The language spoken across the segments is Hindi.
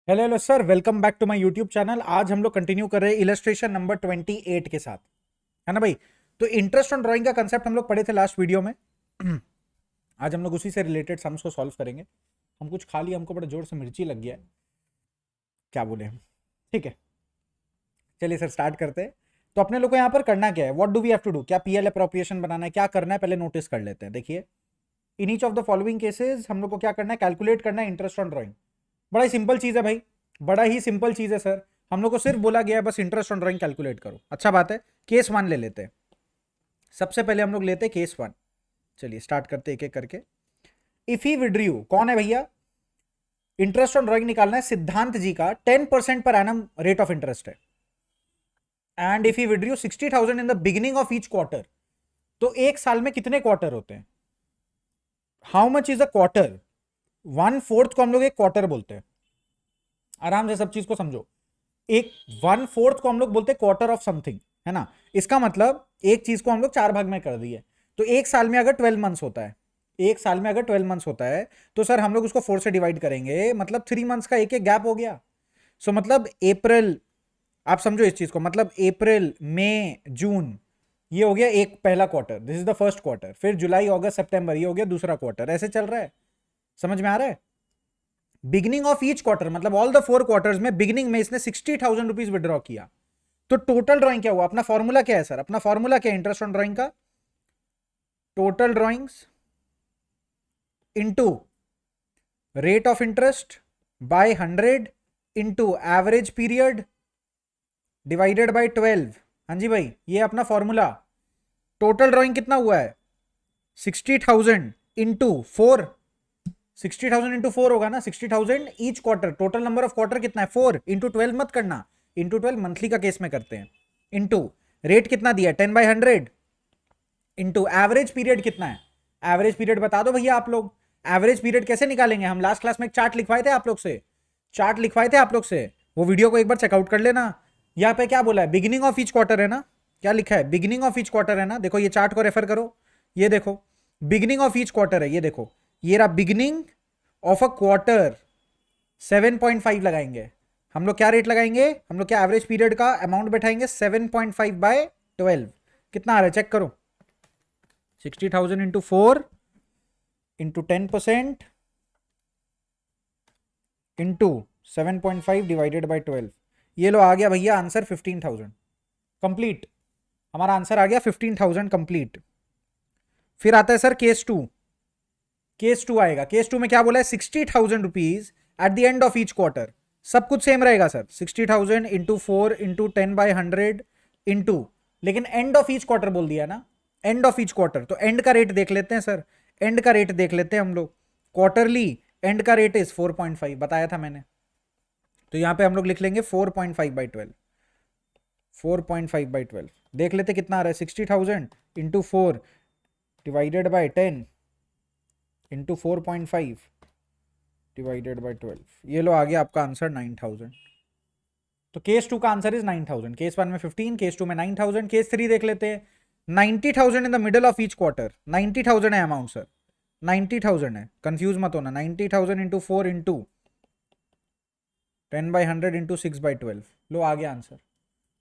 Hello hello sir, welcome back to my YouTube channel. आज हम लोग कंटिन्यू कर रहे हैं इलस्ट्रेशन नंबर 28 के साथ, है ना भाई। तो इंटरेस्ट ऑन ड्राइंग का कंसेप्ट हम लोग पढ़े थे लास्ट वीडियो में। आज हम लोग उसी से रिलेटेड सम्स को सॉल्व करेंगे। हम कुछ खा लिया, हमको बड़ा जोर से मिर्ची लग गया है, क्या बोले हम। ठीक है, चलिए सर स्टार्ट करते हैं। तो अपने लोग को यहाँ पर करना क्या है, what do we have to do, क्या पीएल अप्रोप्रिएशन बनाना है, क्या करना है, पहले नोटिस कर लेते हैं। देखिए, in each of the following cases हम लोग को क्या करना है, कैलकुलेट करना है इंटरेस्ट ऑन ड्राइंग। बड़ा ही सिंपल चीज है भाई, बड़ा ही सिंपल चीज है सर। हम लोग को सिर्फ बोला गया है बस इंटरेस्ट ऑन ड्राइंग कैलकुलेट करो। अच्छा बात है, केस वन ले लेते हैं। सबसे पहले हम लोग लेते हैं केस वन। चलिए स्टार्ट करते हैं एक एक करके। इफ ही विड्रू, कौन है भैया, इंटरेस्ट ऑन ड्राइंग निकालना है, सिद्धांत जी का 10% पर एनम रेट ऑफ इंटरेस्ट है। And if he withdrew 60,000 in the beginning of each quarter, तो एक साल में कितने क्वार्टर होते हैं, how much is a quarter. 1/4 को हम लोग एक क्वार्टर बोलते हैं। आराम से सब चीज को समझो। एक 1/4 को हम लोग बोलते हैं क्वार्टर ऑफ समथिंग, है ना। इसका मतलब एक चीज को हम लोग 4 भाग में कर दिए। तो एक साल में अगर 12 मंथ्स होता है, एक साल में अगर 12 मंथ्स होता है, तो सर हम लोग उसको 4 से डिवाइड करेंगे, मतलब 3 मंथ्स का एक एक गैप हो गया। सो मतलब अप्रैल, आप समझो इस चीज को, मतलब अप्रैल मई जून, ये हो गया एक पहला quarter, this is the first quarter. फिर जुलाई अगस्त सितंबर, ये हो गया दूसरा क्वार्टर। ऐसे चल रहा है, समझ में आ रहा है। बिगिनिंग ऑफ ईच क्वार्टर मतलब ऑल द 4 क्वार्टर्स में बिगिनिंग में इसने 60,000 रुपीज विड्रॉ किया। तो टोटल ड्राइंग क्या हुआ, अपना फॉर्मूला क्या है सर, अपना फॉर्मूला क्या है इंटरेस्ट ऑन ड्राइंग का, total drawings into rate of interest by 100 into average period divided by 12। हाँ जी भाई, ये अपना फॉर्मूला। टोटल ड्राइंग कितना हुआ है, 60,000 इंटू 4। 60,000 इंटू 4 होगा ना, 60,000 each quarter. Total number of quarter कितना है 4, इंटू 12 मत करना, इंटू 12 मंथली का केस में करते हैं। इंटू रेट कितना दिया 10/100, इंटू एवरेज पीरियड कितना है, एवरेज पीरियड बता दो भैया आप लोग। एवरेज पीरियड कैसे निकालेंगे, हम लास्ट क्लास में एक चार्ट लिखवाए थे आप लोग से, चार्ट लिखवाए थे आप लोग से, वो वीडियो को एक बार चेकआउट कर लेना। यहाँ पे क्या बोला है, बिगिनिंग ऑफ ईच क्वार्टर है ना, क्या लिखा है, बिगिनिंग ऑफ ईच क्वार्टर है ना। देखो ये चार्ट को रेफर करो, ये देखो बिगिनिंग ऑफ ईच क्वार्टर है, ये देखो ये रहा बिगिनिंग ऑफ अ क्वार्टर। 7.5 लगाएंगे हम लोग, क्या रेट लगाएंगे हम लोग, क्या एवरेज पीरियड का अमाउंट बैठाएंगे, 7.5/12। कितना आ रहा है चेक करो, 60,000 into 4 into 10% into 7.5 divided by 12। ये लो आ गया भैया आंसर 15,000 कंप्लीट। हमारा आंसर आ गया 15,000 कंप्लीट। फिर आता है sir case two. Case two आएगा, केस टू में क्या बोला है, 60,000 rupees at the end of each quarter. सब कुछ सेम रहेगा सर, 60,000 इंटू 4 इंटू 10/100 इंटू, लेकिन एंड ऑफ ईच क्वार्टर बोल दिया ना, एंड ऑफ ईच क्वार्टर। तो एंड का रेट देख लेते हैं सर, एंड का रेट देख लेते हैं हम लोग। क्वार्टरली एंड का रेट इज 4.5 बताया था मैंने। तो यहां पे हम लोग लिख लेंगे 4.5/12, 4.5/12। देख लेते कितना आ रहा है, 60,000 into 4 divided by 10 into 4.5 divided by 12। ये लो आ गया आपका आंसर 9,000। तो केस टू का आंसर इज 9,000। केस वन में 15, केस टू में 9,000। केस थ्री देख लेते हैं, 90,000 in the middle of each quarter. 90,000 है अमाउंट सर, 90,000 है, कंफ्यूज मत होना। 90,000 इंटू 4 इंटू 10/100 इंटू 6/12। लो आ गया आंसर,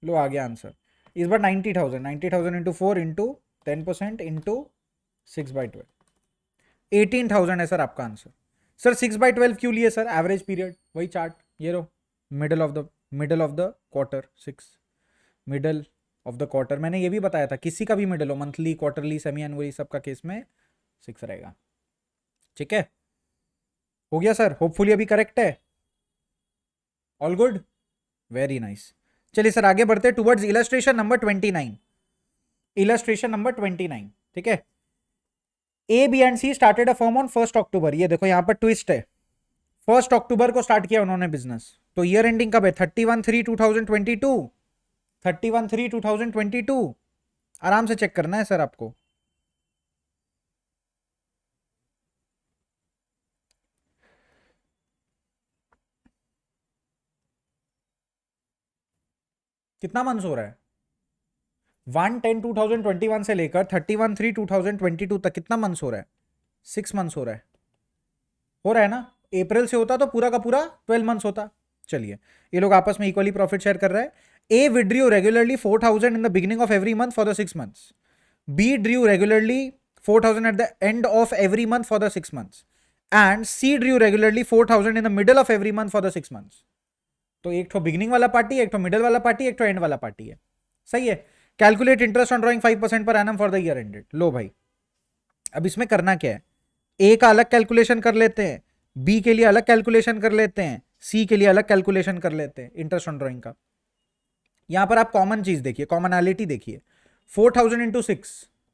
लो आ गया आंसर। इस बार 90,000, 90,000 इंटू 4 इंटू 10% इंटू 6/12, 18,000 है सर आपका आंसर। सर 6/12 क्यों लिए सर, एवरेज पीरियड वही चार्ट, ये row middle of the quarter 6, middle of the quarter. मैंने ये भी बताया था किसी का भी मिडल हो, मंथली क्वार्टरली सेमी एनुअली सबका केस में 6 रहेगा। ठीक है, हो गया सर, होपफुली अभी करेक्ट है, ऑल गुड, वेरी नाइस। चलिए सर आगे बढ़ते towards illustration number 29। Illustration number 29, ठीक है। A B and C started a firm on 1 October. ये देखो यहाँ पर ट्विस्ट है, 1 अक्टूबर को स्टार्ट किया उन्होंने बिजनेस। तो ईयर एंडिंग कब है, 31/3/2022, 31/3/2022। आराम से चेक करना है सर आपको। कितना मंथ्स हो रहा है, 1/10/2021 से लेकर 31/3/2022 तक कितना मंथ्स हो रहा है, 6 मंथ्स हो रहा है। हो रहा है ना, अप्रैल से होता तो पूरा का पूरा 12 मंथ्स होता। चलिए ये लोग आपस में इक्वली प्रॉफिट शेयर कर रहा है. A withdrew regularly 4,000 in the beginning of every month for the 6 months. B drew regularly 4,000 at the end of every month for the 6 months. And C drew regularly 4,000 in the middle of every month for the 6 months. तो एक तो बिगिनिंग वाला पार्टी, एक तो मिडिल वाला पार्टी, एक तो एंड वाला पार्टी है. सही है. कैलकुलेट इंटरेस्ट ऑन ड्रॉइंग 5% पर annum for the year ended. लो भाई, अब इसमें करना क्या है? ए का अलग कैलकुलेशन कर लेते हैं, बी के लिए अलग कैलकुलेशन कर लेते हैं, सी के लिए अलग कैलकुलेशन कर लेते हैं इंटरेस्ट ऑन ड्रॉइंग का. यहां पर आप कॉमन चीज देखिए, कॉमनैलिटी देखिए. 4,000 इंटू 6,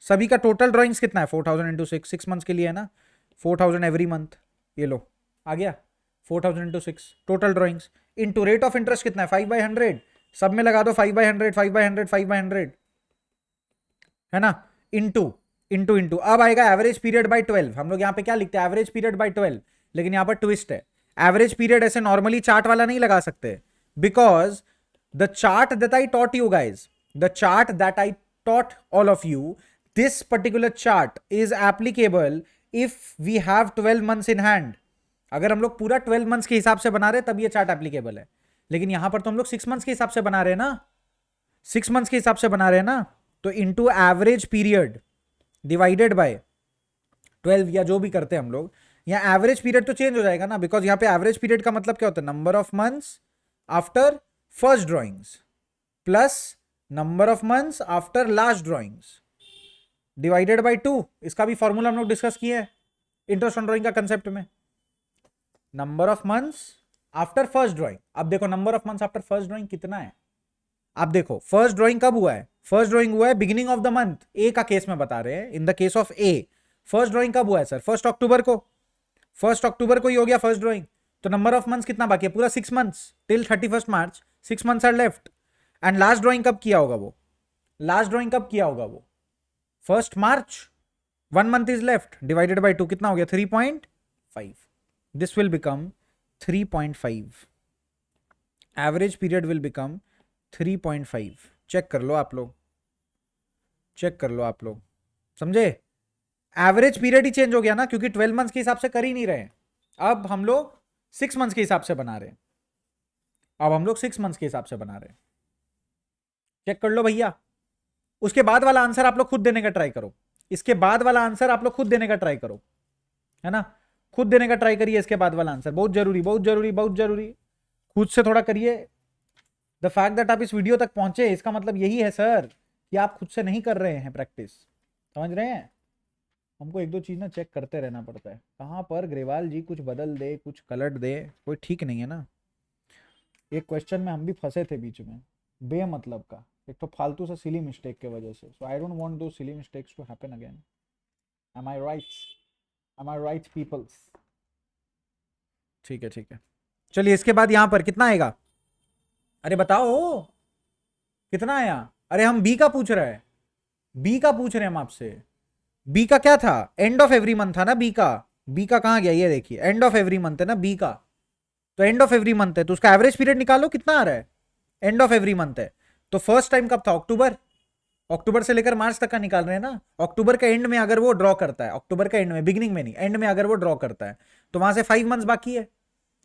सभी का टोटल ड्रॉइंग्स कितना है? 4,000 इंटू 6, 6 मंथ्स के लिए है ना. 4,000 एवरी मंथ. ये लो आ गया 4,000 into 6 total drawings. Into rate of interest कितना है? 5/100. सब में लगा दो 5/100, 5/100, 5/100, है ना. इंटू इंटू इंटू अब आएगा एवरेज पीरियड बाय 12. हम लोग यहाँ पे क्या लिखते हैं? Average period by 12. लेकिन यहाँ पर ट्विस्ट है. एवरेज पीरियड ऐसे नॉर्मली चार्ट वाला नहीं लगा सकते, because the chart that I taught you guys, the chart that I taught all of you, this particular chart is applicable if we have 12 months in hand. अगर हम लोग पूरा 12 months के हिसाब से बना रहे तब ये चार्ट एप्लीकेबल है. लेकिन यहां पर तो हम लोग 6 months के हिसाब से बना रहे हैं ना, 6 months के हिसाब से बना रहे हैं ना. तो into average period divided by 12 या जो भी करते हैं हम लोग, यहाँ एवरेज पीरियड तो चेंज हो जाएगा ना, बिकॉज यहाँ पे एवरेज पीरियड का मतलब क्या होता है? Number of months after first drawings plus number of months after last drawings divided by 2. इसका भी फॉर्मूला हम लोग डिस्कस किए हैं इंटरेस्ट ऑन ड्रॉइंग का कंसेप्ट में. Number of months after first drawing. अब देखो number of months after first drawing कितना है. अब देखो फर्स्ट ड्रॉइंग कब हुआ है? फर्स्ट ड्रॉइंग हुआ है बिगिनिंग ऑफ द मंथ. ए का केस में बता रहे हैं. In the case of A first drawing कब हुआ है सर? 1 अक्टूबर को. 1 अक्टूबर को ही हो गया फर्स्ट ड्रॉइंग. तो नंबर ऑफ मंथ्स कितना बाकी है? पूरा 6 months till 31st March. 6 months are left. And last drawing कब किया होगा वो? लास्ट ड्रॉइंग कब किया होगा वो? 1 March. 1 month is left divided by 2 कितना हो गया? 3.5. This will become 3.5. Average period will become 3.5. Check कर लो आप लोग, चेक कर लो आप लोग, समझे? एवरेज पीरियड ही चेंज हो गया ना, क्योंकि 12 months के हिसाब से कर ही नहीं रहे. अब हम लोग 6 months के हिसाब से बना रहे हैं. अब हम लोग 6 months के हिसाब से बना रहे हैं. चेक कर लो भैया. उसके बाद वाला आंसर आप लोग खुद देने का ट्राई करो. इसके बाद वाला आंसर आप लोग खुद देने का ट्राई करो, है ना. खुद देने का ट्राई करिए. इसके बाद वाला आंसर बहुत जरूरी, बहुत जरूरी, बहुत जरूरी. खुद से थोड़ा करिए. द फैक्ट दैट आप इस वीडियो तक पहुंचे, इसका मतलब यही है सर कि आप खुद से नहीं कर रहे हैं प्रैक्टिस. समझ रहे हैं? हमको एक दो चीज ना चेक करते रहना पड़ता है. कहां पर ग्रेवाल जी कुछ बदल दे, कुछ कलट दे, कोई ठीक नहीं है ना. एक क्वेश्चन में हम भी फंसे थे बीच में बेमतलब का, एक तो फालतू से सिली मिस्टेक के वजह से. सो आई don't want two silly mistakes to happen again. Am I right? Am I right peoples? ठीक है, ठीक है. चलिए इसके बाद यहां पर कितना आएगा? अरे बताओ कितना आया? अरे हम बी का पूछ रहे हैं, बी का पूछ रहे हैं हम आपसे. बी का क्या था? एंड ऑफ एवरी मंथ था ना बी का. बी का कहां गया? ये देखिए एंड ऑफ एवरी मंथ है ना बी का. तो एंड ऑफ एवरी मंथ है तो उसका एवरेज पीरियड निकालो कितना आ रहा है. एंड ऑफ एवरी मंथ है तो फर्स्ट टाइम कब था? अक्टूबर. अक्टूबर से लेकर मार्च तक का निकाल रहे हैं ना. अक्टूबर के एंड में अगर वो ड्रॉ करता है, अक्टूबर के एंड में, बिगिनिंग में नहीं, एंड में अगर वो ड्रॉ करता है तो वहां से 5 months बाकी है.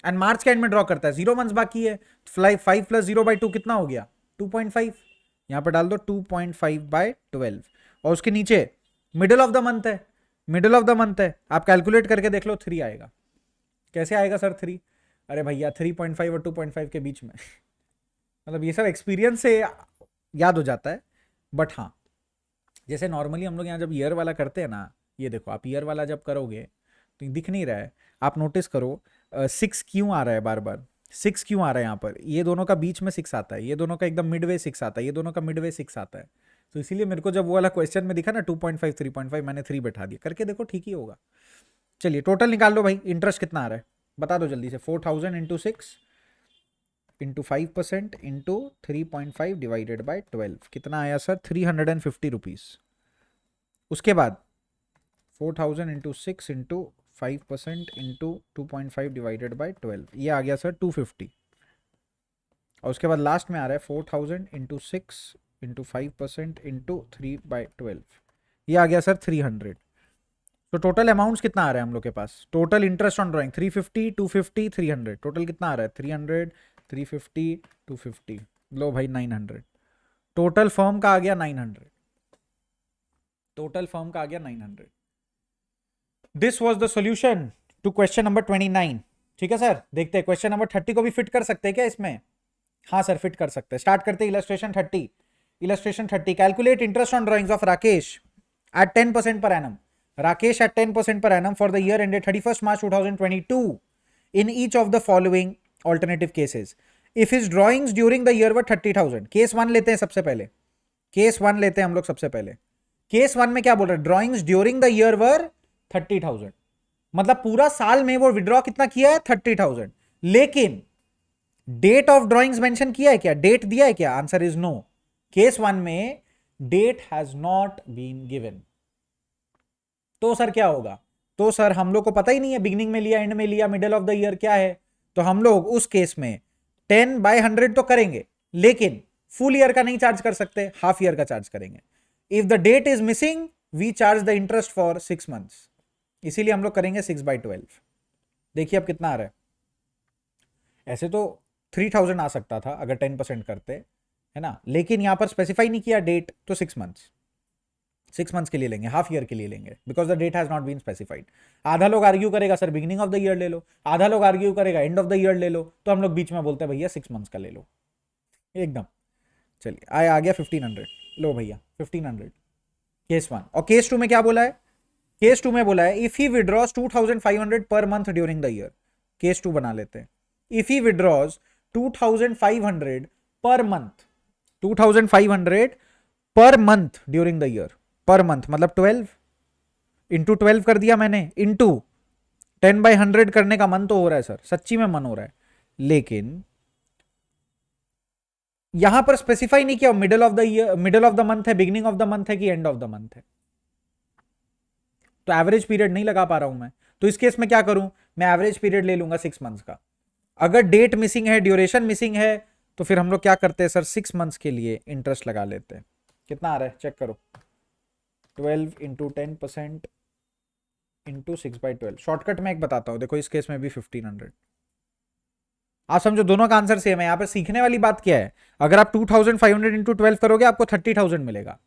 एंड मार्च के एंड में ड्रॉ करता है 0 months बाकी है. 5 + 0/2 कितना हो गया? 2.5. यहां पर डाल दो 2.5/12. और उसके नीचे मिडिल ऑफ द मंथ है, मिडिल ऑफ द मंथ है. आप कैलकुलेट करके देख लो 3 आएगा. कैसे आएगा सर 3? अरे भैया 3.5 और 2.5 के बीच में मतलब ये सब एक्सपीरियंस से याद हो जाता है. बट हाँ, जैसे नॉर्मली हम लोग यहाँ जब ईयर वाला करते हैं ना, ये देखो आप ईयर वाला जब करोगे तो दिख नहीं रहा है. आप नोटिस करो 6 क्यों आ रहा है बार बार? 6 क्यों आ रहा है यहाँ पर? ये दोनों का बीच में 6 आता है, ये दोनों का एकदम मिडवे 6 आता है, ये दोनों का मिडवे 6 आता है. तो इसीलिए मेरे को जब वो वाला क्वेश्चन में दिखा ना 2.5 3.5, मैंने 3 बैठा दिया. करके देखो ठीक ही होगा. चलिए टोटल निकाल लो भाई. इंटरेस्ट कितना आ रहा है बता दो जल्दी से. 4,000 into 6 into 5% into 3.5 divided by 12 कितना आया सर? 350 रुपीज़. उसके बाद 4,000 into 6 into 5% into 2.5 divided by 12 ये आ गया सर 250. और उसके बाद लास्ट में आ रहा है 4,000 इंटू 6 इंटू 5% इंटू 3/12 ये आ गया सर 300. तो टोटल अमाउंट्स कितना आ रहा है हम लोग के पास? Total interest on drawing 350, 250, 300. Total कितना आ रहा है? 300, 350 250, लो भाई 900, टोटल फर्म का आ गया 900, टोटल फर्म का आ गया 900। This was the solution to question number 29। ठीक है सर, देखते हैं क्वेश्चन नंबर 30 को भी फिट कर सकते हैं क्या इसमें? हाँ सर, फिट कर सकते हैं। स्टार्ट करते हैं illustration 30। Illustration 30, calculate interest on drawings of Rakesh at 10% per annum. Rakesh at 10% per annum for the year ended 31st March 2022 in each of the following alternative cases. If his drawings during the year were 30,000, case 1 लेते हैं सबसे पहले, केस 1 लेते हैं हम लोग सबसे पहले। केस 1 में क्या बोल रहा है? ड्रॉइंग्स ड्यूरिंग द ईयर वर 30,000, मतलब पूरा साल में वो विड्रॉ कितना किया है? 30,000। लेकिन डेट ऑफ ड्रॉइंग्स मेंशन किया है क्या? डेट दिया है क्या? Answer is no. केस 1 में date has not been given. तो सर क्या होगा? तो सर हम लोग को पता ही नहीं है बिगिनिंग में लिया, एंड में लिया, मिडिल ऑफ द ईयर क्या है। तो हम लोग उस केस में 10/100 तो करेंगे, लेकिन फुल ईयर का नहीं चार्ज कर सकते, हाफ ईयर का चार्ज करेंगे। If the date is missing we charge the interest for 6 months, इसीलिए हम लोग करेंगे 6/12। देखिए अब कितना आ रहा है। ऐसे तो 3000 आ सकता था अगर 10% करते, है ना, लेकिन यहां पर स्पेसिफाई नहीं किया डेट, तो 6 मंथ्स, 6 मंथ्स के लिए लेंगे, हाफ ईयर के लिए लेंगे, because the date has not been specified. आधा लोग आर्ग्यू करेगा sir beginning of the year ले लो, आधा लोग आर्ग्यू करेगा एंड ऑफ द ईयर ले लो, तो हम लोग बीच में बोलते हैं भैया 6 मंथ्स का ले लो एकदम। चलिए आ गया 1500, लो भैया 1500 केस 1। और केस 2 में क्या बोला है? केस 2 में बोला है if he withdraws 2500 per month during the year. Case 2 बना लेते हैं। If he withdraws 2500 per month, 2500 per month during the year, per month मतलब 12 इंटू 12 कर दिया मैंने, इंटू 10/100 करने का मन तो हो रहा है सर, सच्ची में मन हो रहा है, लेकिन यहां पर स्पेसिफाई नहीं किया middle of the year, middle of the month है, बिगिनिंग ऑफ द मंथ है कि एंड ऑफ द मंथ है, तो एवरेज पीरियड नहीं लगा पा रहा हूं मैं। तो इस केस में क्या करूं? मैं एवरेज पीरियड ले लूंगा 6 मंथ्स का। अगर डेट मिसिंग है, ड्यूरेशन मिसिंग है, तो फिर हम लोग क्या करते हैं सर? 6 मंथ्स के लिए इंटरेस्ट लगा लेते हैं। कितना आ रहा है चेक करो, 12 इंटू 10% इंटू 6/12। शॉर्टकट में एक बताता हूं, देखो इस केस में भी 1500। आप समझो दोनों का आंसर सेम है। यहां पर सीखने वाली बात क्या है? अगर आप 2500 इंटू 12 करोगे आपको 30,000 मिलेगा।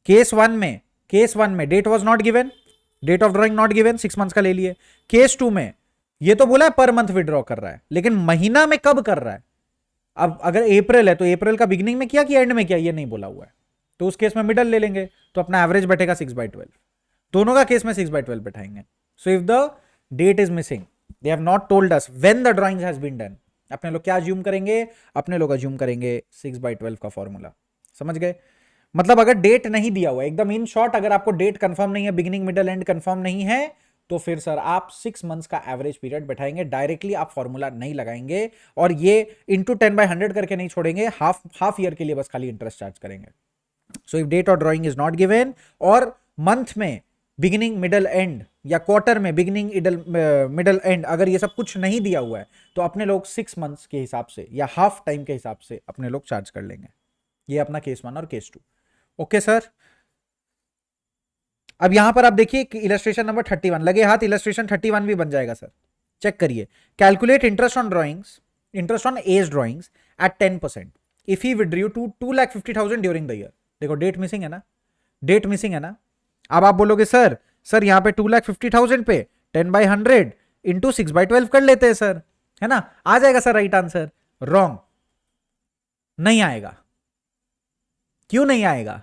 केस 1 में date was not given, date of drawing not given, 6 months का ले लिए। केस 2 में ये तो बोला है पर मंथ विड्रॉ कर रहा है, लेकिन महीना में कब कर रहा है? अब अगर अप्रैल है तो अप्रैल का बिगिनिंग में किया कि एंड में किया, ये नहीं बोला हुआ है, तो उस केस में मिडल ले लेंगे, तो अपना एवरेज बैठेगा 6/12। दोनों का केस में 6/12 बैठाएंगे। So if the date is missing, they have not told us when the drawing has been done, अपने लोग क्या अज्यूम करेंगे? अपने लोग अज्यूम करेंगे 6/12 का फॉर्मूला। समझ गए? मतलब अगर डेट नहीं दिया हुआ एकदम इन शॉर्ट, अगर आपको डेट कंफर्म नहीं है, बिगिनिंग मिडल एंड कंफर्म नहीं है, तो फिर सर आप 6 मंथ्स का एवरेज पीरियड बैठाएंगे, डायरेक्टली आप फॉर्मूला नहीं लगाएंगे, और ये इंटू 10/100 करके नहीं छोड़ेंगे, हाफ ईयर के लिए बस खाली इंटरेस्ट चार्ज करेंगे। सो इफ डेट और ड्रॉइंग इज नॉट गिवन, और मंथ में बिगिनिंग मिडल एंड, या क्वार्टर में बिगिनिंग मिडल एंड, अगर ये सब कुछ नहीं दिया हुआ है, तो अपने लोग 6 मंथ्स के हिसाब से या हाफ टाइम के हिसाब से अपने लोग चार्ज कर लेंगे। ये अपना केस 1 और केस 2। ओके सर, अब यहां पर आप देखिए कि इलस्ट्रेशन नंबर 31 लगे हाथ, इलस्ट्रेशन 31 भी बन जाएगा सर। चेक करिए, calculate interest on drawings, interest on age drawings at 10% if he withdrew 2,50,000 during the year. देखो डेट मिसिंग है ना, डेट मिसिंग है ना। अब आप बोलोगे सर यहां पे 2,50,000 पे 10/100 इंटू 6/12 कर लेते हैं सर, है ना, आ जाएगा सर राइट आंसर। रॉन्ग, नहीं आएगा। क्यों नहीं आएगा?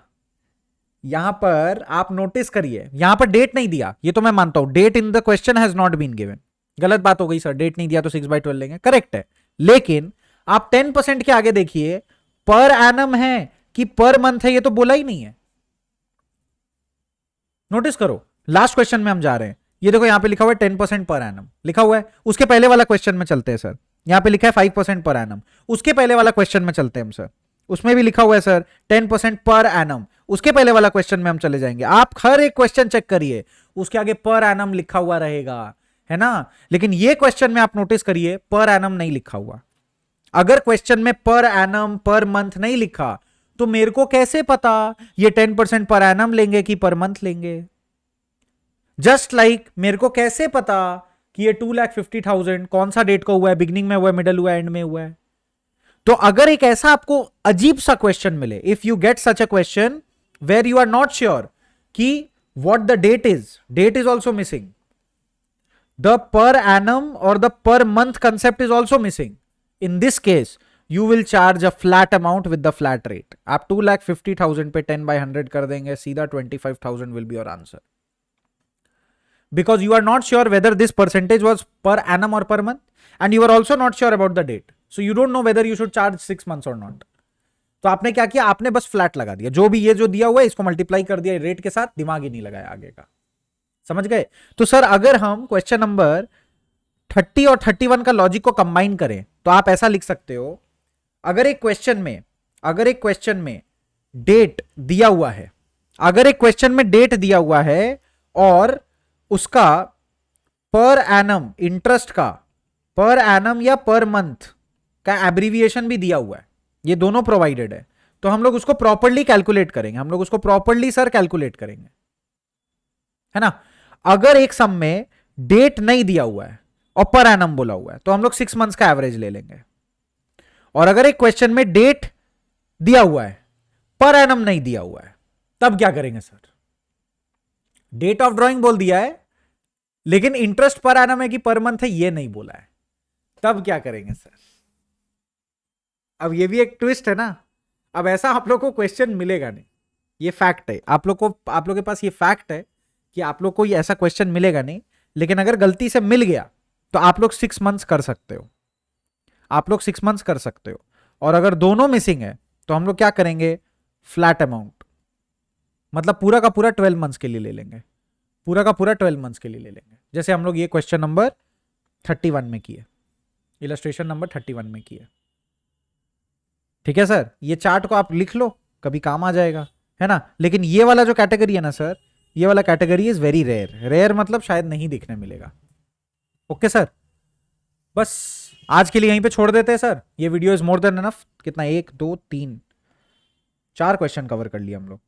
यहां पर आप नोटिस करिए, यहां पर डेट नहीं दिया, ये तो मैं मानता हूं, date in the question has not been given, गलत बात हो गई सर, डेट नहीं दिया तो 6/12 लेंगे, करेक्ट है। लेकिन आप 10% के आगे देखिए, पर एनम है कि पर मंथ है, ये तो बोला ही नहीं है। नोटिस करो, लास्ट क्वेश्चन में हम जा रहे हैं, ये देखो यहां पे लिखा हुआ है 10% पर एनम लिखा हुआ है। उसके पहले वाला क्वेश्चन में चलते हैं सर, यहां पे लिखा है 5% पर एनम। उसके पहले वाला क्वेश्चन में चलते हैं हम सर, उसमें भी लिखा हुआ है सर 10% पर एनम। उसके पहले वाला क्वेश्चन में हम चले जाएंगे। आप हर एक क्वेश्चन चेक करिए, उसके आगे पर एनम लिखा हुआ रहेगा, है ना। लेकिन ये क्वेश्चन में आप नोटिस करिए पर एनम नहीं लिखा हुआ। अगर क्वेश्चन में पर एनम पर मंथ नहीं लिखा, तो मेरे को कैसे पता ये 10% पर एनम लेंगे कि पर मंथ लेंगे? जस्ट लाइक मेरे को कैसे पता कि ये 2,50,000 कौन सा डेट को हुआ है, बिगिनिंग में हुआ है, मिडल हुआ है, एंड में हुआ है? तो अगर एक ऐसा आपको अजीब सा क्वेश्चन मिले, if you get such a question where you are not sure कि what the date is also missing, the per annum और the per month concept is also missing, in this case you will charge a flat amount with the flat rate. आप 2,50,000 पे 10/100 कर देंगे, सीधा 25,000 will be your answer. Because you are not sure whether this percentage was per annum or per month, and you are also not sure about the date. So you don't know whether you should charge 6 months or not. तो आपने क्या किया, आपने बस फ्लैट लगा दिया, जो भी ये जो दिया हुआ है इसको मल्टीप्लाई कर दिया रेट के साथ, दिमाग ही नहीं लगाया आगे का। समझ गए? तो सर अगर हम क्वेश्चन नंबर 30 और 31 का लॉजिक को कंबाइन करें तो आप ऐसा लिख सकते हो, अगर एक क्वेश्चन में डेट दिया हुआ है, अगर एक क्वेश्चन में डेट दिया हुआ है और उसका पर एनम इंटरेस्ट का, पर एनम या पर मंथ का एब्रीविएशन भी दिया हुआ है, ये दोनों प्रोवाइडेड है, तो हम लोग उसको प्रॉपर्ली कैलकुलेट करेंगे, हम लोग उसको प्रॉपर्ली सर कैलकुलेट करेंगे, है ना। अगर एक सम में डेट नहीं दिया हुआ है और पर एनम बोला हुआ है तो हम लोग 6 मंथ्स का एवरेज ले लेंगे। और अगर एक क्वेश्चन में डेट दिया हुआ है, पर एनम नहीं दिया हुआ है, तब क्या करेंगे सर? डेट ऑफ ड्रॉइंग बोल दिया है लेकिन इंटरेस्ट पर एनम है कि पर मंथ है ये नहीं बोला है, तब क्या करेंगे सर? अब ये भी एक ट्विस्ट है ना। अब ऐसा आप लोग को क्वेश्चन मिलेगा नहीं, ये फैक्ट है, आप लोग के पास ये फैक्ट है कि आप लोग को ये ऐसा क्वेश्चन मिलेगा नहीं, लेकिन अगर गलती से मिल गया तो आप लोग 6 मंथ्स कर सकते हो, आप लोग 6 मंथ्स कर सकते हो। और अगर दोनों मिसिंग है तो हम लोग क्या करेंगे, फ्लैट अमाउंट, मतलब पूरा का पूरा 12 मंथ्स के लिए ले लेंगे, पूरा का पूरा 12 मंथ्स के लिए ले लेंगे, जैसे हम लोग ये क्वेश्चन नंबर 31 में किए, इलस्ट्रेशन नंबर 31 में किए। ठीक है सर, ये चार्ट को आप लिख लो, कभी काम आ जाएगा, है ना। लेकिन ये वाला जो कैटेगरी है ना सर, ये वाला कैटेगरी इज वेरी रेयर मतलब शायद नहीं दिखने मिलेगा। ओके सर, बस आज के लिए यहीं पे छोड़ देते हैं सर। ये video is more than enough. कितना, 1 2 3 4 क्वेश्चन कवर कर लिए हम लोग।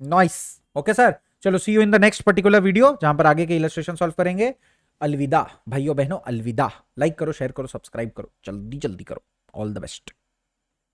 नाइस। ओके सर, चलो see you in the next particular video जहां पर आगे के इलस्ट्रेशन सॉल्व करेंगे। अलविदा भाइयों बहनों, अलविदा। लाइक करो, शेयर करो, सब्सक्राइब करो, जल्दी जल्दी करो। All the best.